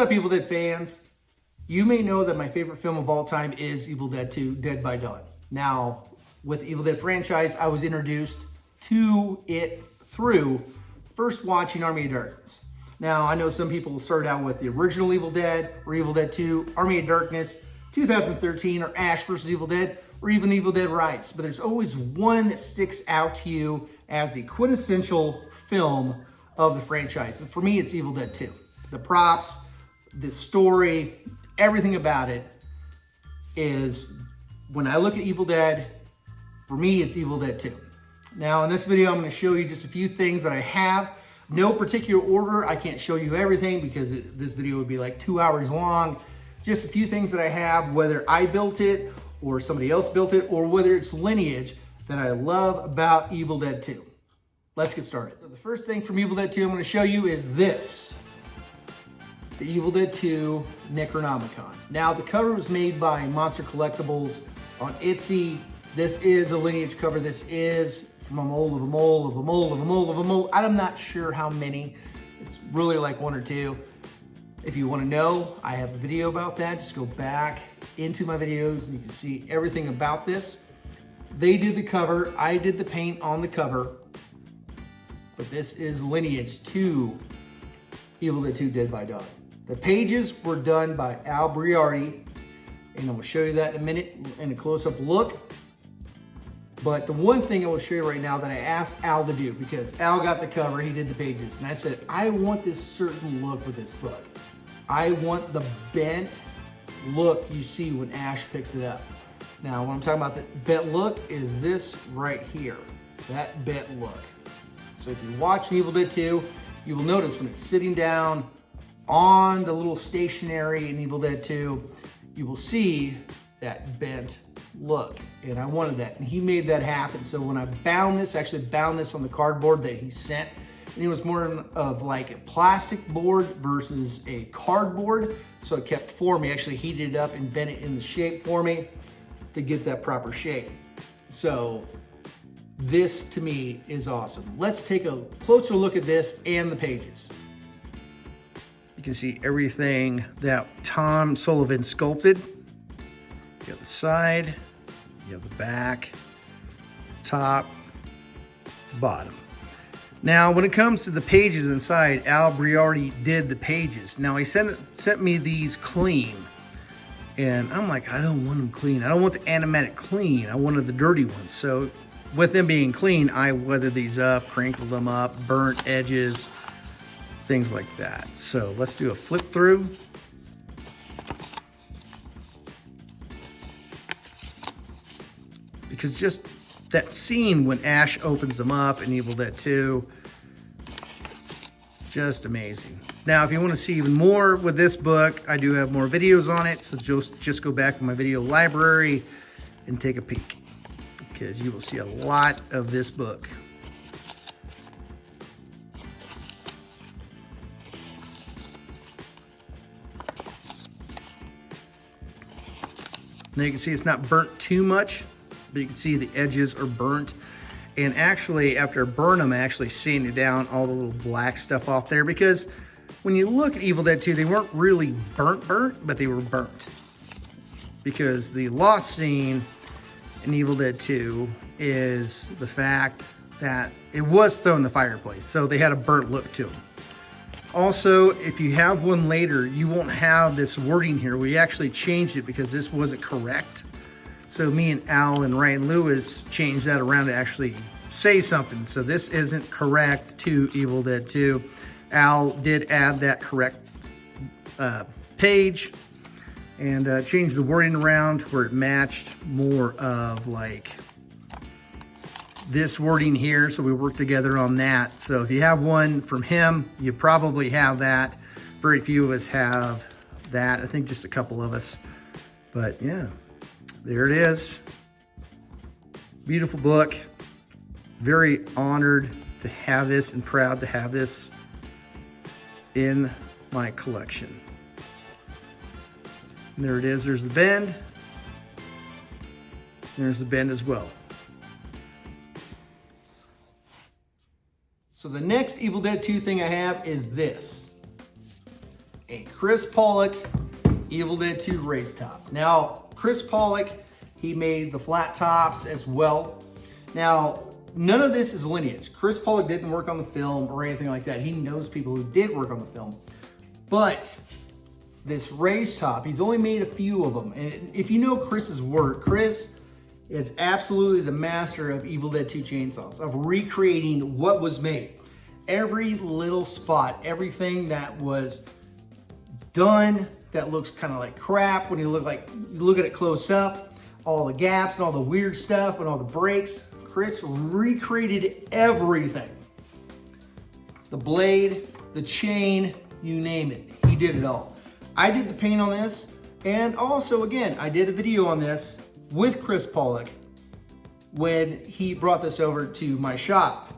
up, Evil Dead fans? You may know that my favorite film of all time is Evil Dead 2, Dead by Dawn. Now, with the Evil Dead franchise, I was introduced to it through first watching Army of Darkness. Now, I know some people started out with the original Evil Dead, or Evil Dead 2, Army of Darkness, 2013, or Ash vs. Evil Dead, or even Evil Dead Rais. But there's always one that sticks out to you as the quintessential film of the franchise. And for me, it's Evil Dead 2. The props, the story, everything about it is, when I look at Evil Dead, for me, it's Evil Dead 2. Now, in this video, I'm going to show you just a few things that I have. No particular order. I can't show you everything because this video would be like 2 hours long. Just a few things that I have, whether I built it or somebody else built it, or whether it's lineage that I love about Evil Dead 2. Let's get started. So the first thing from Evil Dead 2 I'm going to show you is this. The Evil Dead 2 Necronomicon. Now, the cover was made by Monster Collectibles on Etsy. This is a lineage cover. This is from a mole of a mole of a mole of a mole of a mole. I'm not sure how many. It's really like one or two. If you want to know, I have a video about that. Just go back into my videos and you can see everything about this. They did the cover. I did the paint on the cover. But this is lineage to Evil Dead 2 Dead by Dawn. The pages were done by Al Briardi, and I will show you that in a minute in a close-up look. But the one thing I will show you right now that I asked Al to do, because Al got the cover, he did the pages, and I said, I want this certain look with this book. I want the bent look you see when Ash picks it up. Now, when I'm talking about the bent look is this right here, that bent look. So if you're watching Evil Dead 2, you will notice when it's sitting down on the little stationery in Evil Dead 2, you will see that bent look, and I wanted that, and he made that happen. So when I bound this, actually bound this on the cardboard that he sent, and it was more of like a plastic board versus a cardboard, so it kept for me. Actually heated it up and bent it in the shape for me to get that proper shape. So this to me is awesome. Let's take a closer look at this and the pages. You can see everything that Tom Sullivan sculpted. You have the side, you have the back, top, the bottom. Now, when it comes to the pages inside, Al Briardi did the pages. Now, he sent me these clean, and I'm like, I don't want them clean. I don't want the animatic clean. I wanted the dirty ones. So with them being clean, I weathered these up, crinkled them up, burnt edges, things like that. So let's do a flip through. Because just that scene when Ash opens them up in Evil Dead 2, just amazing. Now, if you want to see even more with this book, I do have more videos on it, so just go back to my video library and take a peek, because you will see a lot of this book. Now you can see it's not burnt too much, but you can see the edges are burnt. And actually, after I burn them, I actually sanded down all the little black stuff off there, because when you look at Evil Dead 2, they weren't really burnt, but they were burnt. Because the lost scene in Evil Dead 2 is the fact that it was thrown in the fireplace, so they had a burnt look to them. Also, if you have one later, you won't have this wording here. We actually changed it because this wasn't correct. So me and Al and Ryan Lewis changed that around to actually say something. So this isn't correct to Evil Dead 2. Al did add that correct page and changed the wording around to where it matched more of like this wording here. So we worked together on that. So if you have one from him, you probably have that. Very few of us have that. I think just a couple of us. But yeah. There it is. Beautiful book. Very honored to have this and proud to have this in my collection. And there it is. There's the bend. There's the bend as well. So the next Evil Dead 2 thing I have is this. a Chris Pollock Evil Dead 2 race top. Now, Chris Pollock, he made the flat tops as well. Now, none of this is lineage. Chris Pollock didn't work on the film or anything like that. He knows people who did work on the film. But this race top, he's only made a few of them. And if you know Chris's work, Chris is absolutely the master of Evil Dead 2 chainsaws, of recreating what was made. Every little spot, everything that was done that looks kind of like crap when you look at it close up, all the gaps and all the weird stuff and all the breaks. Chris recreated everything. The blade, the chain, you name it. He did it all. I did the paint on this, and also again, I did a video on this with Chris Pollock when he brought this over to my shop.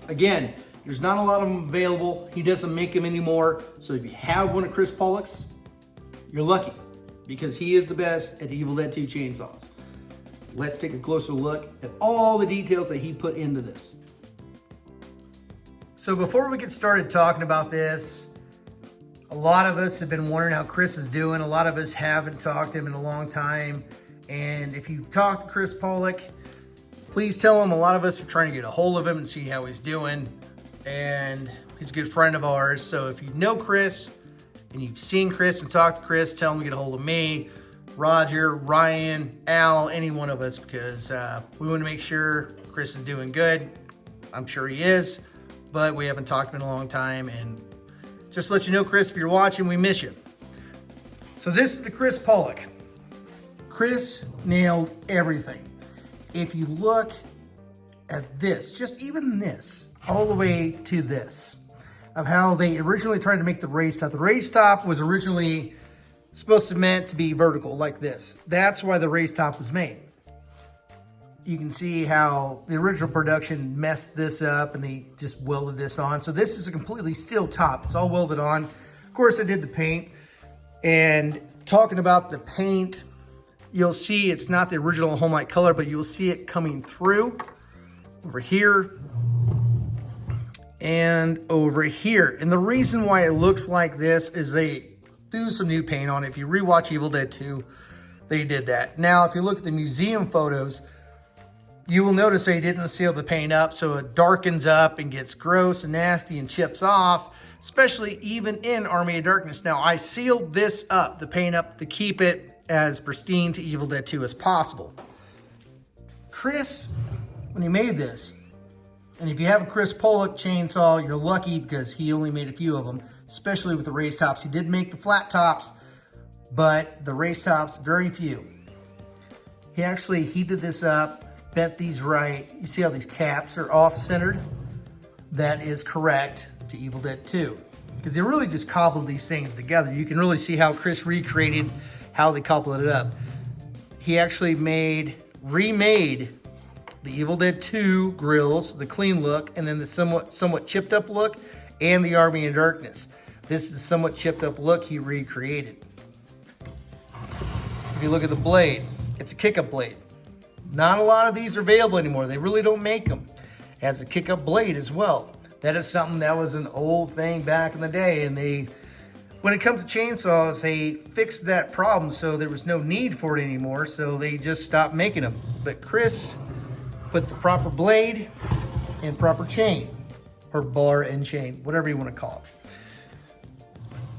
Again, there's not a lot of them available. He doesn't make them anymore. So if you have one of Chris Pollock's, you're lucky, because he is the best at Evil Dead 2 chainsaws. Let's take a closer look at all the details that he put into this. So before we get started talking about this, a lot of us have been wondering how Chris is doing. A lot of us haven't talked to him in a long time. And if you've talked to Chris Pollock, please tell him a lot of us are trying to get a hold of him and see how he's doing. And he's a good friend of ours. So if you know Chris and you've seen Chris and talked to Chris, tell him to get a hold of me, Roger, Ryan, Al, any one of us, because we want to make sure Chris is doing good. I'm sure he is, but we haven't talked to him in a long time. And just to let you know, Chris, if you're watching, we miss you. So this is the Chris Pollock. Chris nailed everything. If you look at this, just even this, all the way to this, of how they originally tried to make the race top. The race top was originally supposed to meant to be vertical like this. That's why the race top was made. You can see how the original production messed this up and they just welded this on. So this is a completely steel top. It's all welded on. Of course, I did the paint. And talking about the paint, you'll see it's not the original home light color, but you'll see it coming through over here and over here. And the reason why it looks like this is they threw some new paint on it. If you rewatch Evil Dead 2, they did that. Now, if you look at the museum photos, you will notice they didn't seal the paint up, so it darkens up and gets gross and nasty and chips off, especially even in Army of Darkness. Now, I sealed this up, the paint up, to keep it as pristine to Evil Dead 2 as possible. Chris, when he made this, and if you have a Chris Pollock chainsaw, you're lucky because he only made a few of them, especially with the race tops. He did make the flat tops, but the race tops, very few. He did this up, bent these right. You see how these caps are off-centered? That is correct to Evil Dead 2. Because they really just cobbled these things together. You can really see how Chris recreated how they cobbled it up. He actually remade the Evil Dead 2 grills, the clean look, and then the somewhat chipped up look, and the Army of Darkness. This is the somewhat chipped up look he recreated. If you look at the blade, it's a kick-up blade. Not a lot of these are available anymore. They really don't make them. It has a kick-up blade as well. That is something that was an old thing back in the day, and when it comes to chainsaws, they fixed that problem, so there was no need for it anymore, so they just stopped making them. But Chris put the proper blade and proper chain, or bar and chain, whatever you want to call it.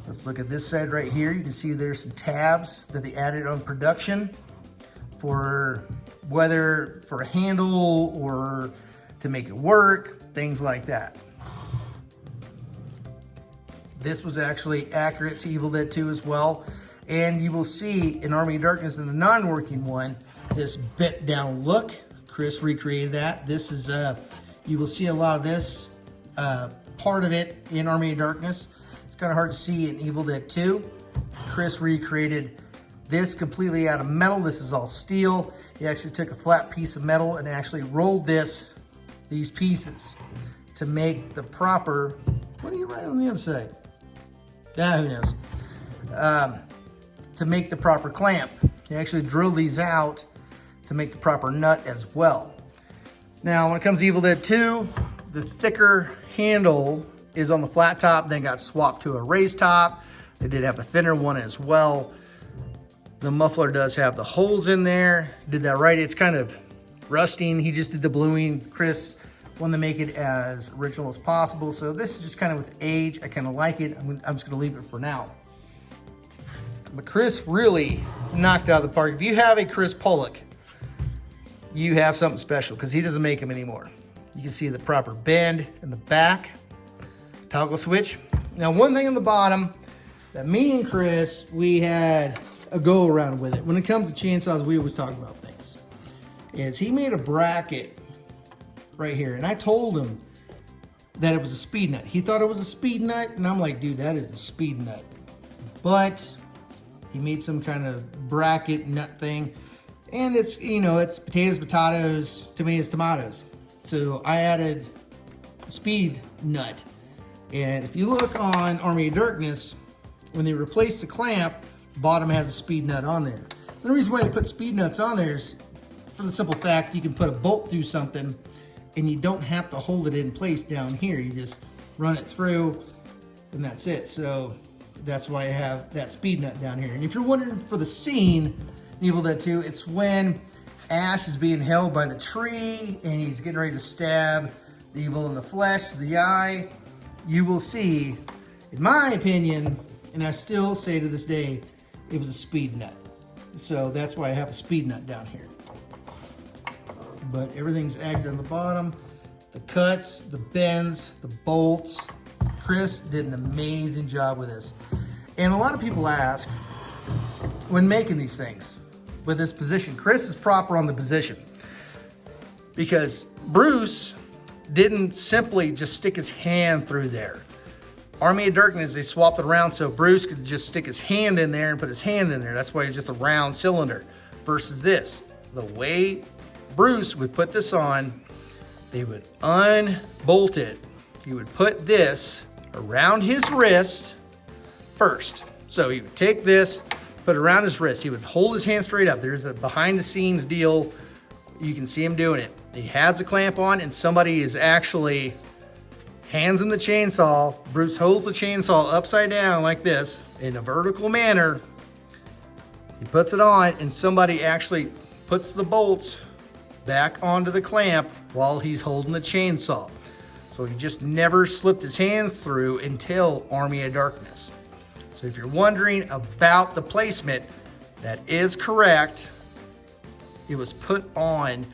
Let's look at this side right here. You can see there's some tabs that they added on production for whether for a handle or to make it work, things like that. This was actually accurate to Evil Dead 2 as well. And you will see in Army of Darkness, in the non-working one, this bent down look. Chris recreated that. This is, you will see a lot of this part of it in Army of Darkness. It's kind of hard to see in Evil Dead 2. Chris recreated this completely out of metal. This is all steel. He actually took a flat piece of metal and actually rolled these pieces to make the proper, what do you write on the inside? Who knows? To make the proper clamp. He actually drilled these out to make the proper nut as well. Now, when it comes to Evil Dead 2, the thicker handle is on the flat top, then got swapped to a raised top. They did have a thinner one as well. The muffler does have the holes in there. Did that right. It's kind of rusting. He just did the bluing. Chris wanted to make it as original as possible. So this is just kind of with age. I kind of like it. I'm just going to leave it for now. But Chris really knocked out of the park. If you have a Chris Pollock, you have something special because he doesn't make them anymore. You can see the proper bend in the back, toggle switch. Now, one thing on the bottom that me and Chris, we had a go around with it. When it comes to chainsaws, we always talk about things. Is he made a bracket right here, and I told him that it was a speed nut. He thought it was a speed nut, and I'm like, dude, that is a speed nut. But he made some kind of bracket nut thing, and it's, you know, it's potatoes, potatoes, tomatoes, tomatoes. So I added a speed nut. And if you look on Army of Darkness, when they replace the clamp, the bottom has a speed nut on there. And the reason why they put speed nuts on there is for the simple fact you can put a bolt through something and you don't have to hold it in place down here. You just run it through and that's it. So that's why I have that speed nut down here. And if you're wondering for the scene, Evil Dead 2, it's when Ash is being held by the tree and he's getting ready to stab the evil in the flesh, the eye. You will see, in my opinion, and I still say to this day, it was a speed nut. So that's why I have a speed nut down here. But everything's anchored on the bottom. The cuts, the bends, the bolts. Chris did an amazing job with this. And a lot of people ask, when making these things, with this position, Chris is proper on the position. Because Bruce didn't simply just stick his hand through there. Army of Darkness, they swapped it around so Bruce could just stick his hand in there and put his hand in there. That's why it's just a round cylinder. Versus this, the way Bruce would put this on, they would unbolt it. He would put this around his wrist first. So he would take this, put it around his wrist. He would hold his hand straight up. There's a behind the scenes deal. You can see him doing it. He has a clamp on and somebody is actually hands in the chainsaw. Bruce holds the chainsaw upside down like this in a vertical manner. He puts it on and somebody actually puts the bolts back onto the clamp while he's holding the chainsaw. So he just never slipped his hands through until Army of Darkness. So if you're wondering about the placement, that is correct. It was put on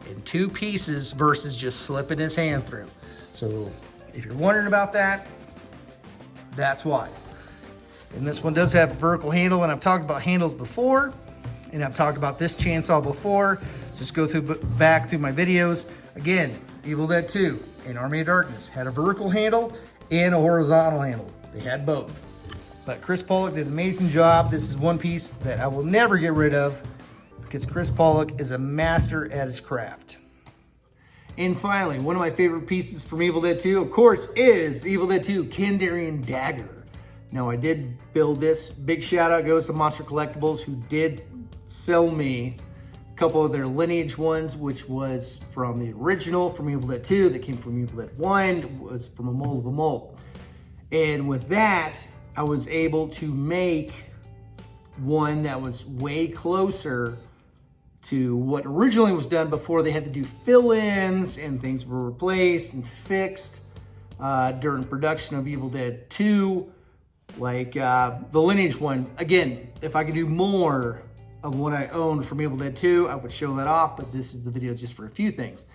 in two pieces versus just slipping his hand through. So if you're wondering about that, that's why. And this one does have a vertical handle, and I've talked about handles before, and I've talked about this chainsaw before. Just go back through my videos. Again, Evil Dead 2 and Army of Darkness had a vertical handle and a horizontal handle. They had both. But Chris Pollock did an amazing job. This is one piece that I will never get rid of because Chris Pollock is a master at his craft. And finally, one of my favorite pieces from Evil Dead 2, of course, is Evil Dead 2 Kandarian Dagger. Now, I did build this. Big shout out goes to Monster Collectibles, who did sell me a couple of their lineage ones, which was from the original from Evil Dead 2, that came from Evil Dead 1, was from a mold of a mold. And with that, I was able to make one that was way closer to what originally was done before they had to do fill-ins and things were replaced and fixed during production of Evil Dead 2. Like the lineage one. Again, if I could do more of what I owned from Evil Dead 2, I would show that off, but this is the video just for a few things.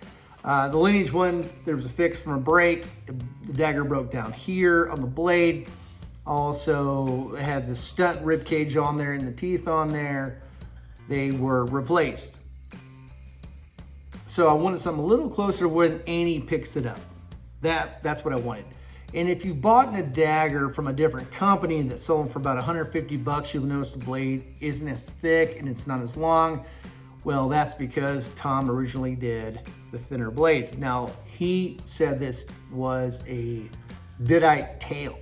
The lineage one, there was a fix from a break. The dagger broke down here on the blade. Also, it had the stunt rib cage on there and the teeth on there. They were replaced. So I wanted something a little closer to when Annie picks it up. That's what I wanted. And if you bought a dagger from a different company that sold them for about 150 bucks, you'll notice the blade isn't as thick and it's not as long. Well, that's because Tom originally did the thinner blade. Now, he said this was a deadite tail.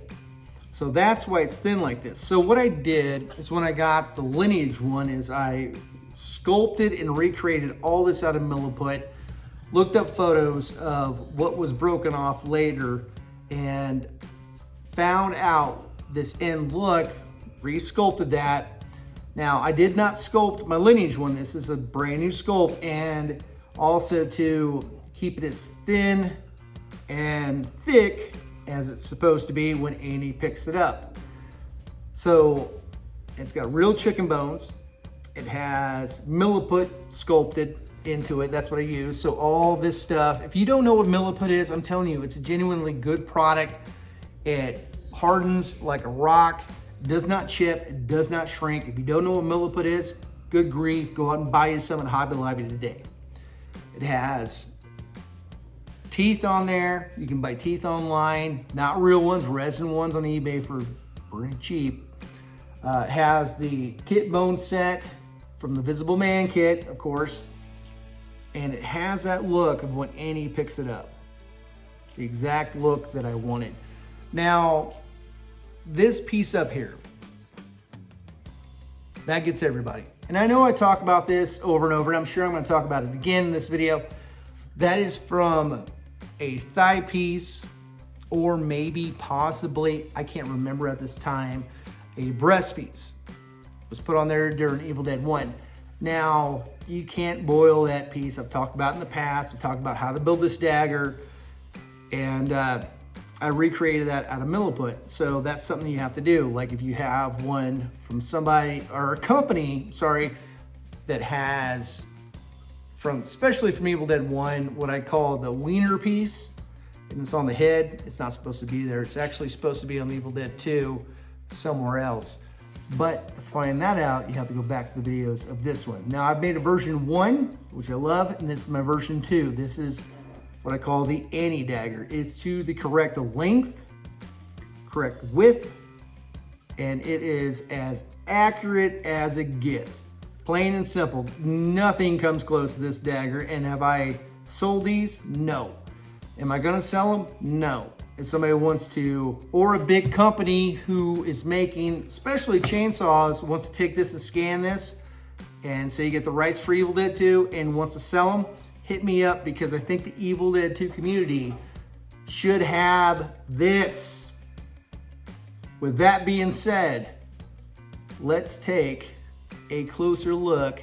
So that's why it's thin like this. So what I did is when I got the lineage one is I sculpted and recreated all this out of milliput, looked up photos of what was broken off later, and found out this end look, re-sculpted that. Now, I did not sculpt my Lineage one. This is a brand new sculpt, and also to keep it as thin and thick as it's supposed to be when Annie picks it up. So it's got real chicken bones. It has milliput sculpted into it. That's what I use. So all this stuff, if you don't know what milliput is, I'm telling you, it's a genuinely good product. It hardens like a rock, does not chip, it does not shrink. If you don't know what milliput is, good grief, go out and buy you some at Hobby Lobby today. It has teeth on there. You can buy teeth online, not real ones, resin ones on eBay for pretty cheap. It has the kit bone set from the Visible Man kit, of course. And it has that look of when Annie picks it up. The exact look that I wanted. Now, this piece up here, that gets everybody. And I know I talk about this over and over, and I'm sure I'm going to talk about it again in this video. That is from a thigh piece, or maybe possibly, I can't remember at this time, a breast piece. It was put on there during Evil Dead 1. Now, you can't boil that piece. I've talked about it in the past. I've talked about how to build this dagger, and I recreated that out of milliput. So that's something you have to do. Like if you have one from somebody or a company, sorry, that has especially from Evil Dead 1, what I call the wiener piece, and it's on the head. It's not supposed to be there. It's actually supposed to be on Evil Dead 2 somewhere else. But to find that out, you have to go back to the videos of this one. Now I've made a version 1, which I love, and this is my version 2. This is what I call the Annie dagger. It's to the correct length, correct width, and it is as accurate as it gets. Plain and simple. Nothing comes close to this dagger. And have I sold these? No. Am I gonna sell them? No. If somebody wants to, or a big company who is making, especially chainsaws, wants to take this and scan this, and say you get the rights for Evil Dead 2 and wants to sell them, hit me up, because I think the Evil Dead 2 community should have this. With that being said, let's take a closer look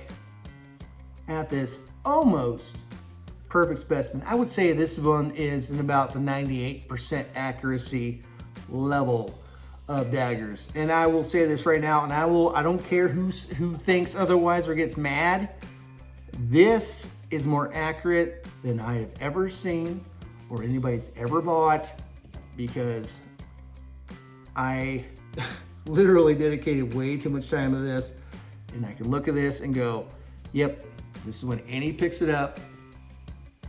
at this almost perfect specimen. I would say this one is in about the 98% accuracy level of daggers. And I will say this right now, and I don't care who thinks otherwise or gets mad. This is more accurate than I have ever seen or anybody's ever bought, because I literally dedicated way too much time to this, and I can look at this and go, yep, this is when Annie picks it up.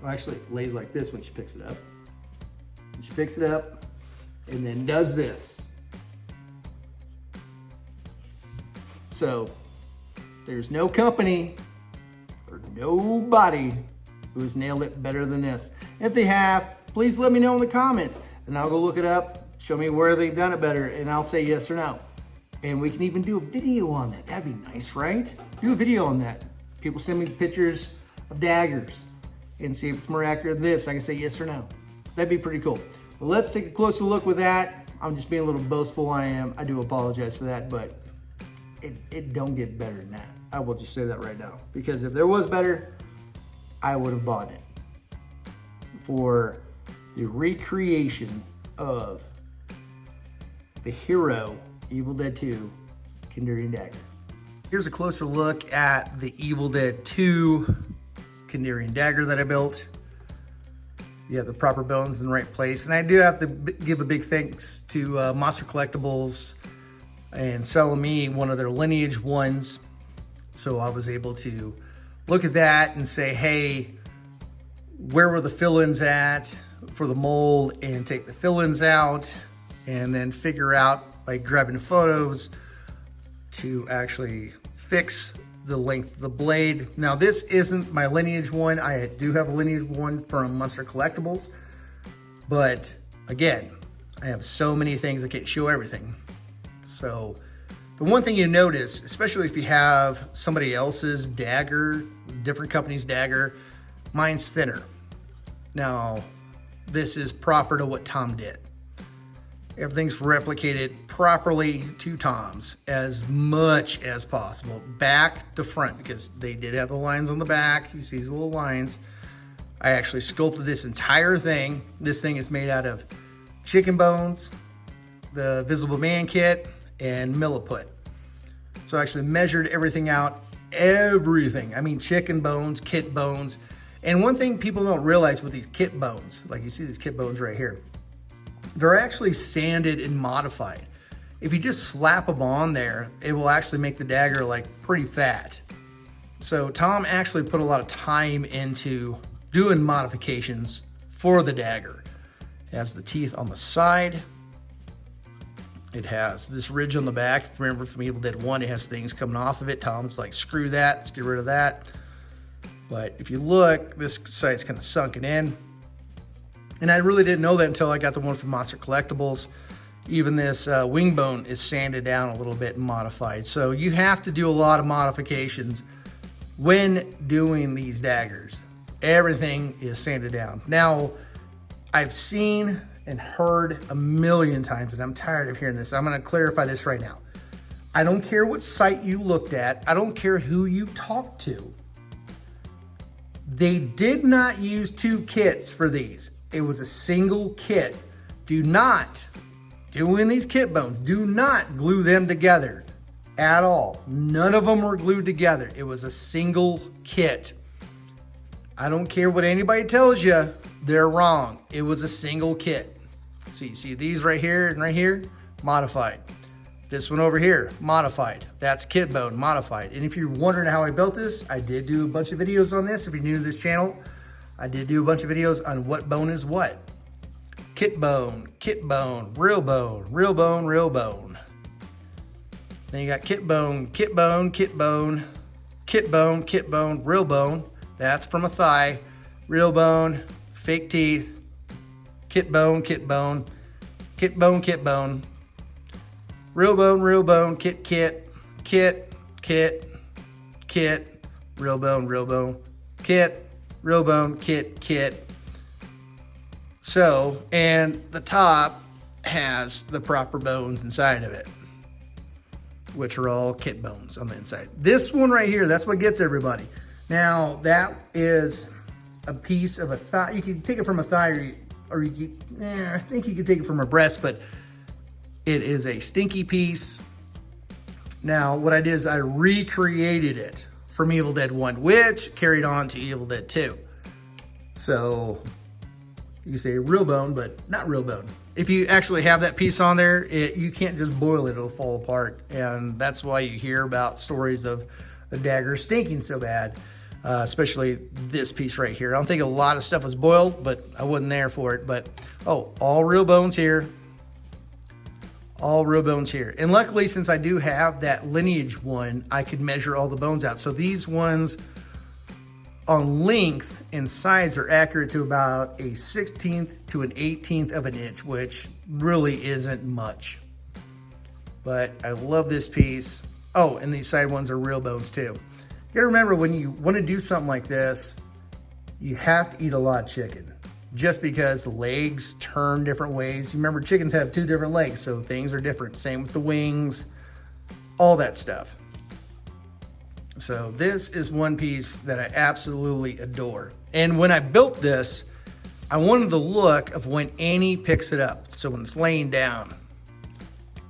Well, actually, it lays like this when she picks it up. She picks it up and then does this. So there's no company or nobody who has nailed it better than this. If they have, please let me know in the comments, and I'll go look it up, show me where they've done it better, and I'll say yes or no. And we can even do a video on that. That'd be nice, right? Do a video on that. People send me pictures of daggers and see if it's more accurate than this. I can say yes or no. That'd be pretty cool. Well, let's take a closer look with that. I'm just being a little boastful, I am. I do apologize for that, but it don't get better than that. I will just say that right now. Because if there was better, I would have bought it. For the recreation of the hero Evil Dead 2 Kandarian Dagger. Here's a closer look at the Evil Dead 2 Kandarian Dagger that I built. You have the proper bones in the right place. And I do have to give a big thanks to Monster Collectibles and selling me one of their Lineage ones. So I was able to look at that and say, hey, where were the fill-ins at for the mold, and take the fill-ins out, and then figure out by grabbing photos to actually fix the length of the blade. Now this isn't my Lineage one. I do have a Lineage one from Monster Collectibles, but again, I have so many things I can't show everything. So the one thing you notice, especially if you have somebody else's dagger, different company's dagger, mine's thinner. Now this is proper to what Tom did. Everything's replicated properly to Tom's as much as possible, back to front, because they did have the lines on the back. You see these little lines. I actually sculpted this entire thing. This thing is made out of chicken bones, the Visible Man kit, and milliput. So I actually measured everything out, everything. I mean, chicken bones, kit bones. And one thing people don't realize with these kit bones, like you see these kit bones right here, they're actually sanded and modified. If you just slap them on there, it will actually make the dagger like pretty fat. So Tom actually put a lot of time into doing modifications for the dagger. It has the teeth on the side. It has this ridge on the back. If you remember from Evil Dead 1, it has things coming off of it. Tom's like, screw that, let's get rid of that. But if you look, this side's kind of sunken in. And I really didn't know that until I got the one from Monster Collectibles. Even this wing bone is sanded down a little bit and modified. So you have to do a lot of modifications when doing these daggers. Everything is sanded down. Now, I've seen and heard a million times, and I'm tired of hearing this. I'm gonna clarify this right now. I don't care what site you looked at. I don't care who you talked to. They did not use two kits for these. It was a single kit. Do not, doing these kit bones, do not glue them together at all. None of them were glued together. It was a single kit. I don't care what anybody tells you, they're wrong. It was a single kit. So you see these right here and right here, modified. This one over here, modified. That's kit bone, modified. And if you're wondering how I built this, I did do a bunch of videos on this. If you're new to this channel, I did do a bunch of videos on what bone is what. Kit bone, real bone, real bone, real bone. Then you got kit bone, kit bone, kit bone, kit bone, kit bone, real bone. That's from a thigh. Real bone, fake teeth, kit bone, kit bone, kit bone, kit bone. Real bone, kit, kit, kit, kit, kit, real bone, kit, real bone, kit, kit. So, and the top has the proper bones inside of it, which are all kit bones on the inside. This one right here, that's what gets everybody. Now, that is a piece of a thigh. You can take it from a thigh, or you can, I think you could take it from a breast, but it is a stinky piece. Now, what I did is I recreated it from Evil Dead 1, which carried on to Evil Dead 2. So you can say real bone, but not real bone. If you actually have that piece on there, you can't just boil it, it'll fall apart. And that's why you hear about stories of the dagger stinking so bad, especially this piece right here. I don't think a lot of stuff was boiled, but I wasn't there for it. But, oh, all real bones here. All real bones here. And luckily, since I do have that lineage one, I could measure all the bones out. So these ones on length and size are accurate to about a 1/16 to an 1/18 of an inch, which really isn't much. But I love this piece. Oh, and these side ones are real bones too. You gotta remember, when you want to do something like this, you have to eat a lot of chicken. Just because the legs turn different ways. You remember, chickens have 2 different legs, so things are different. Same with the wings, all that stuff. So this is one piece that I absolutely adore. And when I built this, I wanted the look of when Annie picks it up. So when it's laying down,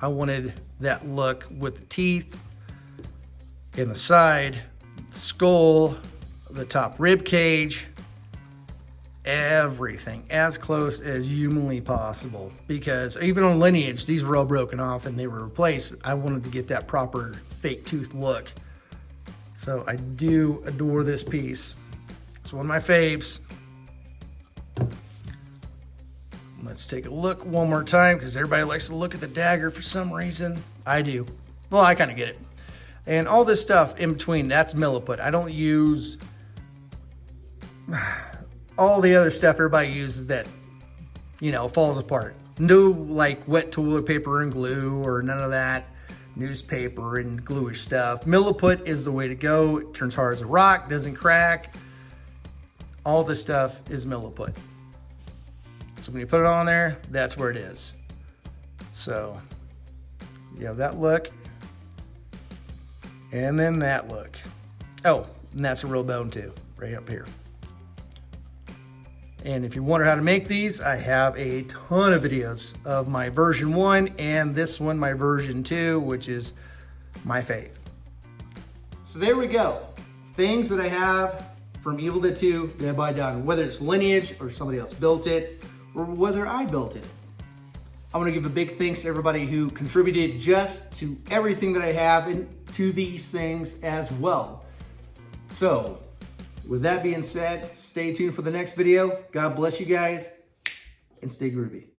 I wanted that look with the teeth in the side, the skull, the top rib cage, everything as close as humanly possible. Because even on Lineage, these were all broken off and they were replaced. I wanted to get that proper fake tooth look. So I do adore this piece. It's one of my faves. Let's take a look one more time, because everybody likes to look at the dagger for some reason. I do. Well, I kind of get it. And all this stuff in between, that's milliput. I don't use all the other stuff everybody uses that, you know, falls apart. No, like wet toilet paper and glue or none of that. Newspaper and gluish stuff. Milliput is the way to go. It turns hard as a rock, doesn't crack. All this stuff is milliput. So when you put it on there, that's where it is. So you have that look, and then that look. Oh, and that's a real bone too, right up here. And if you wonder how to make these, I have a ton of videos of my version 1 and this one, my version 2, which is my fave. So there we go. Things that I have from Evil Dead 2 Dead by Dawn, whether it's lineage or somebody else built it, or whether I built it. I want to give a big thanks to everybody who contributed just to everything that I have and to these things as well. So, with that being said, stay tuned for the next video. God bless you guys, and stay groovy.